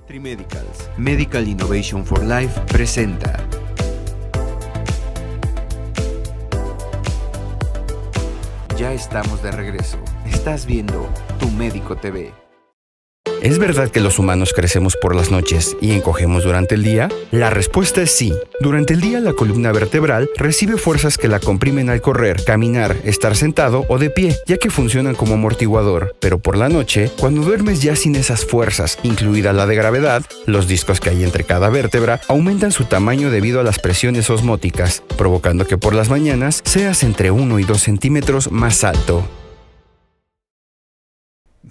Trimedicals, Medical Innovation for Life presenta. Ya estamos de regreso. Estás viendo Tu Médico TV. ¿Es verdad que los humanos crecemos por las noches y encogemos durante el día? La respuesta es sí. Durante el día la columna vertebral recibe fuerzas que la comprimen al correr, caminar, estar sentado o de pie, ya que funcionan como amortiguador. Pero por la noche, cuando duermes ya sin esas fuerzas, incluida la de gravedad, los discos que hay entre cada vértebra aumentan su tamaño debido a las presiones osmóticas, provocando que por las mañanas seas entre 1 y 2 centímetros más alto.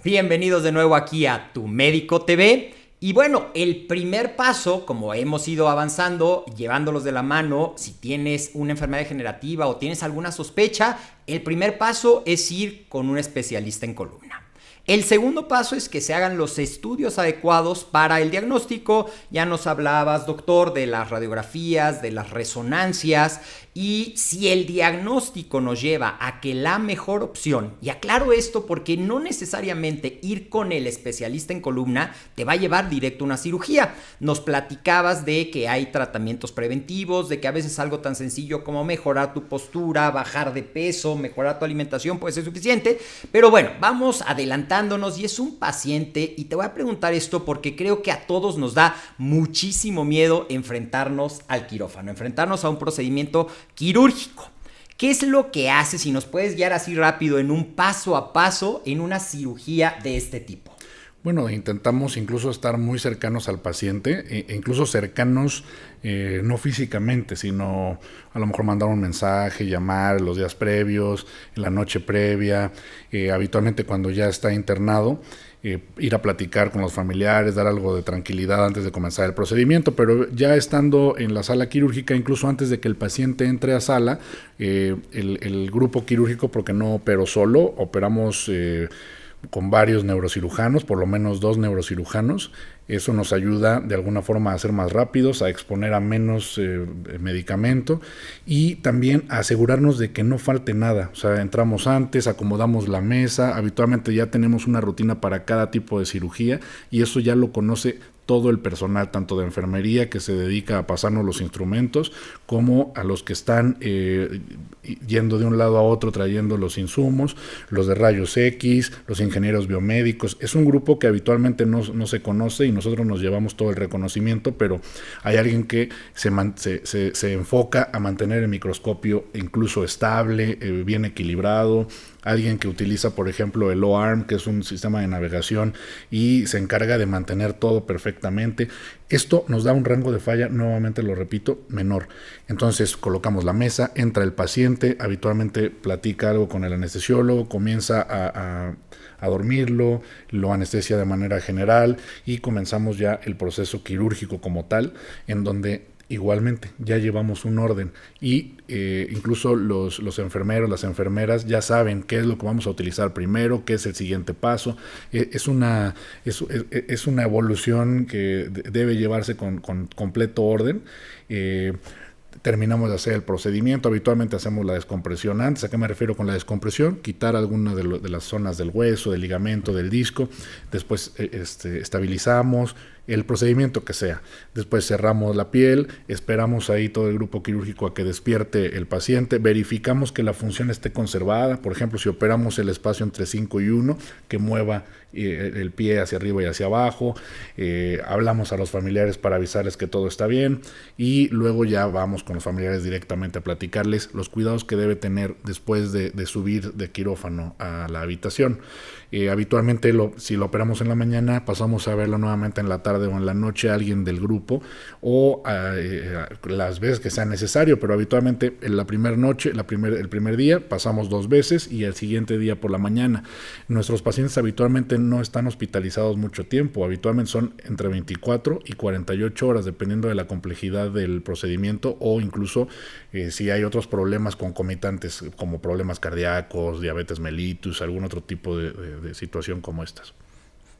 Bienvenidos de nuevo aquí a Tu Médico TV. Y bueno, el primer paso, como hemos ido avanzando, llevándolos de la mano, si tienes una enfermedad degenerativa o tienes alguna sospecha, el primer paso es ir con un especialista en columna. El segundo paso es que se hagan los estudios adecuados para el diagnóstico. Ya nos hablabas, doctor, de las radiografías, de las resonancias. Y si el diagnóstico nos lleva a que la mejor opción, y aclaro esto porque no necesariamente ir con el especialista en columna te va a llevar directo a una cirugía. Nos platicabas de que hay tratamientos preventivos, de que a veces algo tan sencillo como mejorar tu postura, bajar de peso, mejorar tu alimentación puede ser suficiente. Pero bueno, vamos adelantándonos y es un paciente, y te voy a preguntar esto porque creo que a todos nos da muchísimo miedo enfrentarnos al quirófano, enfrentarnos a un procedimiento quirúrgico. ¿Qué es lo que hace, si nos puedes guiar así rápido en un paso a paso en una cirugía de este tipo? Bueno, intentamos incluso estar muy cercanos al paciente, incluso cercanos no físicamente, sino a lo mejor mandar un mensaje, llamar los días previos, en la noche previa, habitualmente cuando ya está internado, ir a platicar con los familiares, dar algo de tranquilidad antes de comenzar el procedimiento, pero ya estando en la sala quirúrgica, incluso antes de que el paciente entre a sala, el grupo quirúrgico, porque no opero solo, operamos con varios neurocirujanos, por lo menos 2 neurocirujanos. Eso nos ayuda de alguna forma a ser más rápidos, a exponer a menos medicamento y también a asegurarnos de que no falte nada. O sea, entramos antes, acomodamos la mesa, habitualmente ya tenemos una rutina para cada tipo de cirugía y eso ya lo conoce todo el personal, tanto de enfermería que se dedica a pasarnos los instrumentos, como a los que están yendo de un lado a otro trayendo los insumos, los de rayos X, los ingenieros biomédicos. Es un grupo que habitualmente no se conoce y nosotros nos llevamos todo el reconocimiento, pero hay alguien que se enfoca a mantener el microscopio incluso estable, bien equilibrado. Alguien que utiliza, por ejemplo, el O-arm, que es un sistema de navegación, y se encarga de mantener todo perfectamente. Esto nos da un rango de falla, nuevamente lo repito, menor. Entonces colocamos la mesa, entra el paciente, habitualmente platica algo con el anestesiólogo, comienza a dormirlo, lo anestesia de manera general y comenzamos ya el proceso quirúrgico como tal, en donde igualmente ya llevamos un orden y incluso los enfermeros, las enfermeras ya saben qué es lo que vamos a utilizar primero, qué es el siguiente paso. Es una evolución que debe llevarse con completo orden. Terminamos de hacer el procedimiento, habitualmente hacemos la descompresión antes. ¿A qué me refiero con la descompresión? Quitar alguna de las zonas del hueso, del ligamento, del disco, después estabilizamos el procedimiento que sea, después cerramos la piel, esperamos ahí todo el grupo quirúrgico a que despierte el paciente, verificamos que la función esté conservada, por ejemplo, si operamos el espacio entre 5 y 1, que mueva el pie hacia arriba y hacia abajo, hablamos a los familiares para avisarles que todo está bien y luego ya vamos con los familiares directamente a platicarles los cuidados que debe tener después de subir de quirófano a la habitación. Habitualmente si lo operamos en la mañana pasamos a verlo nuevamente en la tarde o en la noche a alguien del grupo o las veces que sea necesario, pero habitualmente en la primera noche, el primer día pasamos 2 veces y el siguiente día por la mañana. Nuestros pacientes habitualmente no están hospitalizados mucho tiempo, habitualmente son entre 24 y 48 horas dependiendo de la complejidad del procedimiento o incluso si hay otros problemas concomitantes como problemas cardíacos, diabetes mellitus, algún otro tipo de situación como estas.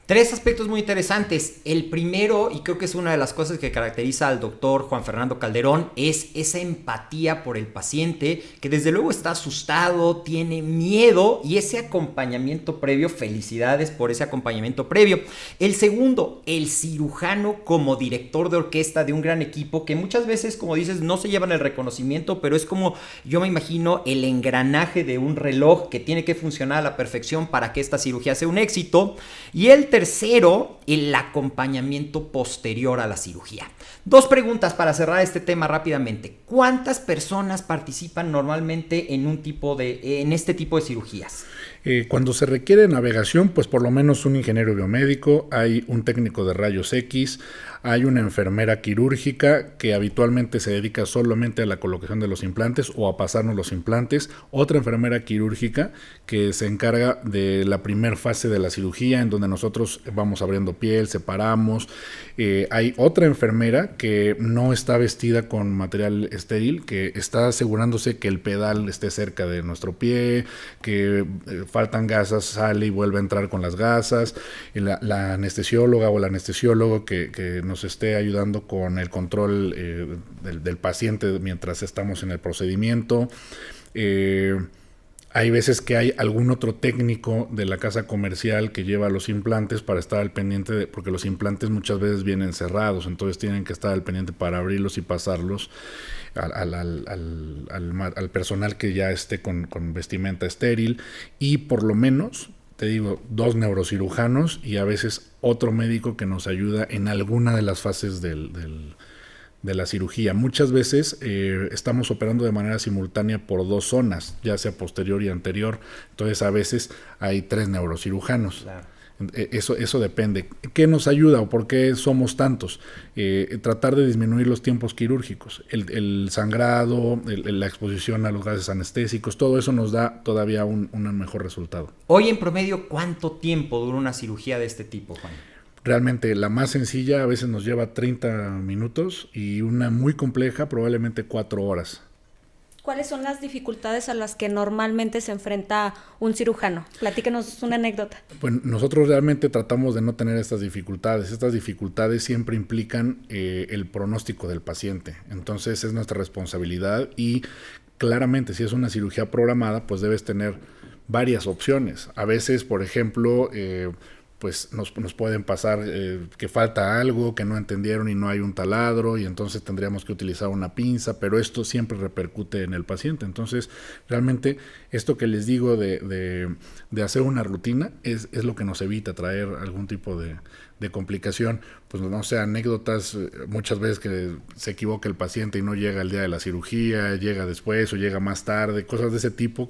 Tres aspectos muy interesantes. El primero, y creo que es una de las cosas que caracteriza al doctor Juan Fernando Calderón, es esa empatía por el paciente, que desde luego está asustado, tiene miedo, y ese acompañamiento previo, felicidades por ese acompañamiento previo. El segundo, el cirujano como director de orquesta de un gran equipo, que muchas veces, como dices, no se llevan el reconocimiento, pero es como, yo me imagino, el engranaje de un reloj que tiene que funcionar a la perfección para que esta cirugía sea un éxito. Y el tercero, el acompañamiento posterior a la cirugía. Dos preguntas para cerrar este tema rápidamente. ¿Cuántas personas participan normalmente en este tipo de cirugías? Cuando se requiere navegación, pues por lo menos un ingeniero biomédico, hay un técnico de rayos X, hay una enfermera quirúrgica que habitualmente se dedica solamente a la colocación de los implantes o a pasarnos los implantes, otra enfermera quirúrgica que se encarga de la primera fase de la cirugía, en donde nosotros vamos abriendo piel, separamos. Hay otra enfermera que no está vestida con material estéril, que está asegurándose que el pedal esté cerca de nuestro pie, que faltan gasas, sale y vuelve a entrar con las gasas. La anestesióloga o el anestesiólogo que nos esté ayudando con el control del paciente mientras estamos en el procedimiento. Hay veces que hay algún otro técnico de la casa comercial que lleva los implantes para estar al pendiente, porque los implantes muchas veces vienen cerrados, entonces tienen que estar al pendiente para abrirlos y pasarlos al personal que ya esté con vestimenta estéril, y por lo menos, te digo, 2 neurocirujanos y a veces otro médico que nos ayuda en alguna de las fases de la cirugía. Muchas veces estamos operando de manera simultánea por 2 zonas, ya sea posterior y anterior, entonces a veces hay 3 neurocirujanos. Claro. Eso depende. ¿Qué nos ayuda o por qué somos tantos? Tratar de disminuir los tiempos quirúrgicos, el sangrado, la exposición a los gases anestésicos, todo eso nos da todavía un mejor resultado. Hoy en promedio, ¿cuánto tiempo dura una cirugía de este tipo, Juan? Realmente la más sencilla a veces nos lleva 30 minutos y una muy compleja probablemente 4 horas. ¿Cuáles son las dificultades a las que normalmente se enfrenta un cirujano? Platícanos una anécdota. Pues nosotros realmente tratamos de no tener estas dificultades. Estas dificultades siempre implican el pronóstico del paciente. Entonces es nuestra responsabilidad y claramente si es una cirugía programada, pues debes tener varias opciones. A veces, por ejemplo, pues nos pueden pasar que falta algo, que no entendieron y no hay un taladro, y entonces tendríamos que utilizar una pinza, pero esto siempre repercute en el paciente. Entonces, realmente, esto que les digo de hacer una rutina es lo que nos evita traer algún tipo de complicación. Pues no sé, anécdotas, muchas veces que se equivoca el paciente y no llega el día de la cirugía, llega después o llega más tarde, cosas de ese tipo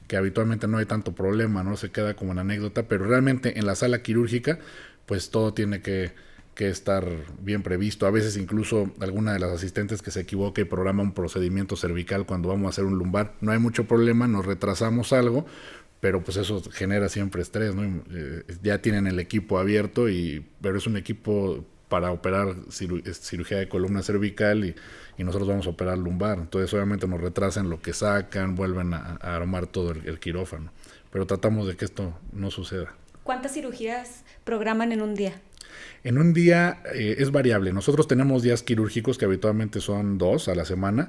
que habitualmente no hay tanto problema, no se queda como una anécdota, pero realmente en la sala quirúrgica pues todo tiene que estar bien previsto. A veces incluso alguna de las asistentes que se equivoca y programa un procedimiento cervical cuando vamos a hacer un lumbar, no hay mucho problema, nos retrasamos algo, pero pues eso genera siempre estrés, ¿no? Ya tienen el equipo abierto, pero es un equipo para operar cirugía de columna cervical y nosotros vamos a operar lumbar. Entonces obviamente nos retrasan lo que sacan, vuelven a armar todo el quirófano. Pero tratamos de que esto no suceda. ¿Cuántas cirugías programan en un día? En un día es variable. Nosotros tenemos días quirúrgicos que habitualmente son 2 a la semana.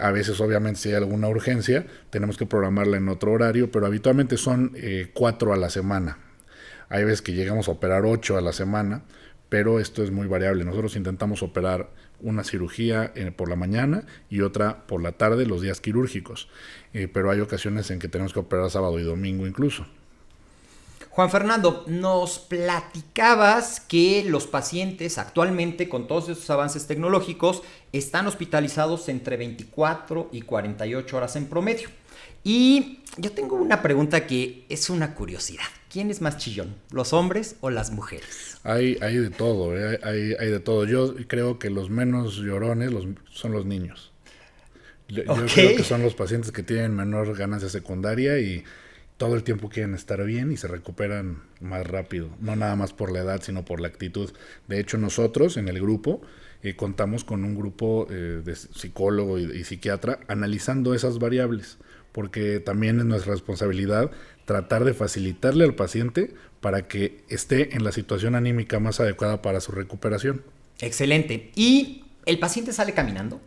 A veces, obviamente, si hay alguna urgencia, tenemos que programarla en otro horario, pero habitualmente son 4 a la semana. Hay veces que llegamos a operar 8 a la semana, pero esto es muy variable. Nosotros intentamos operar una cirugía por la mañana y otra por la tarde, los días quirúrgicos. Pero hay ocasiones en que tenemos que operar sábado y domingo incluso. Juan Fernando, nos platicabas que los pacientes actualmente, con todos estos avances tecnológicos, están hospitalizados entre 24 y 48 horas en promedio. Y yo tengo una pregunta que es una curiosidad. ¿Quién es más chillón, los hombres o las mujeres? Hay de todo, hay de todo. Yo creo que los menos llorones son los niños. Yo creo que son los pacientes que tienen menor ganancia secundaria y todo el tiempo quieren estar bien y se recuperan más rápido, no nada más por la edad, sino por la actitud. De hecho, nosotros en el grupo contamos con un grupo de psicólogo y psiquiatra analizando esas variables, porque también es nuestra responsabilidad tratar de facilitarle al paciente para que esté en la situación anímica más adecuada para su recuperación. Excelente. ¿Y el paciente sale caminando?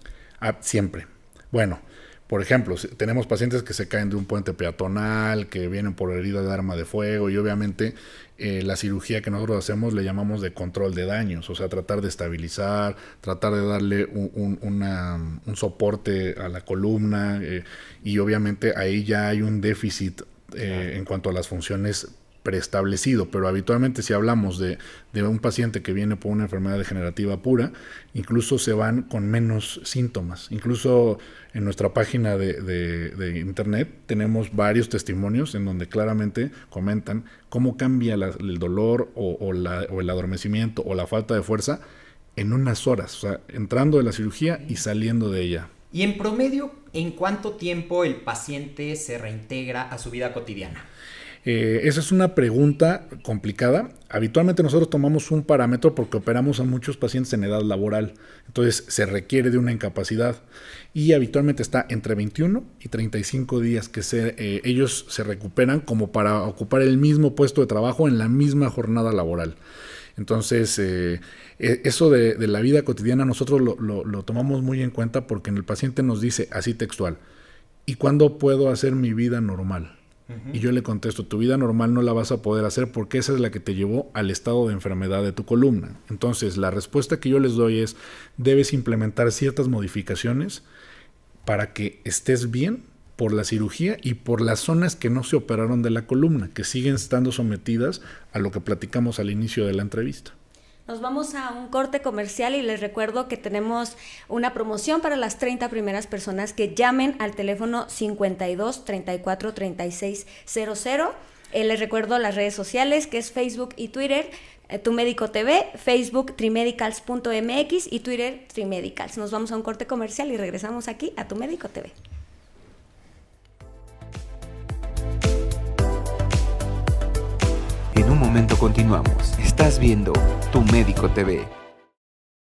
Siempre. Bueno, por ejemplo, tenemos pacientes que se caen de un puente peatonal, que vienen por herida de arma de fuego y obviamente la cirugía que nosotros hacemos le llamamos de control de daños, o sea, tratar de estabilizar, tratar de darle un soporte a la columna y obviamente ahí ya hay un déficit en cuanto a las funciones preestablecido, pero habitualmente si hablamos de un paciente que viene por una enfermedad degenerativa pura, incluso se van con menos síntomas. Incluso en nuestra página de internet tenemos varios testimonios en donde claramente comentan cómo cambia el dolor o el adormecimiento o la falta de fuerza en unas horas, o sea, entrando de la cirugía y saliendo de ella. Y en promedio, ¿en cuánto tiempo el paciente se reintegra a su vida cotidiana? Esa es una pregunta complicada. Habitualmente nosotros tomamos un parámetro porque operamos a muchos pacientes en edad laboral. Entonces se requiere de una incapacidad y habitualmente está entre 21 y 35 días que ellos se recuperan como para ocupar el mismo puesto de trabajo en la misma jornada laboral. Entonces, eso de la vida cotidiana nosotros lo tomamos muy en cuenta porque el paciente nos dice así textual, ¿y cuándo puedo hacer mi vida normal? Y yo le contesto, tu vida normal no la vas a poder hacer porque esa es la que te llevó al estado de enfermedad de tu columna. Entonces, la respuesta que yo les doy es, debes implementar ciertas modificaciones para que estés bien por la cirugía y por las zonas que no se operaron de la columna, que siguen estando sometidas a lo que platicamos al inicio de la entrevista. Nos vamos a un corte comercial y les recuerdo que tenemos una promoción para las 30 primeras personas que llamen al teléfono 52 34 36 00. Les recuerdo las redes sociales que es Facebook y Twitter, Tu Médico TV, Facebook trimedicals.mx y Twitter Trimedicals. Nos vamos a un corte comercial y regresamos aquí a Tu Médico TV. En un momento continuamos. Estás viendo Tu Médico TV.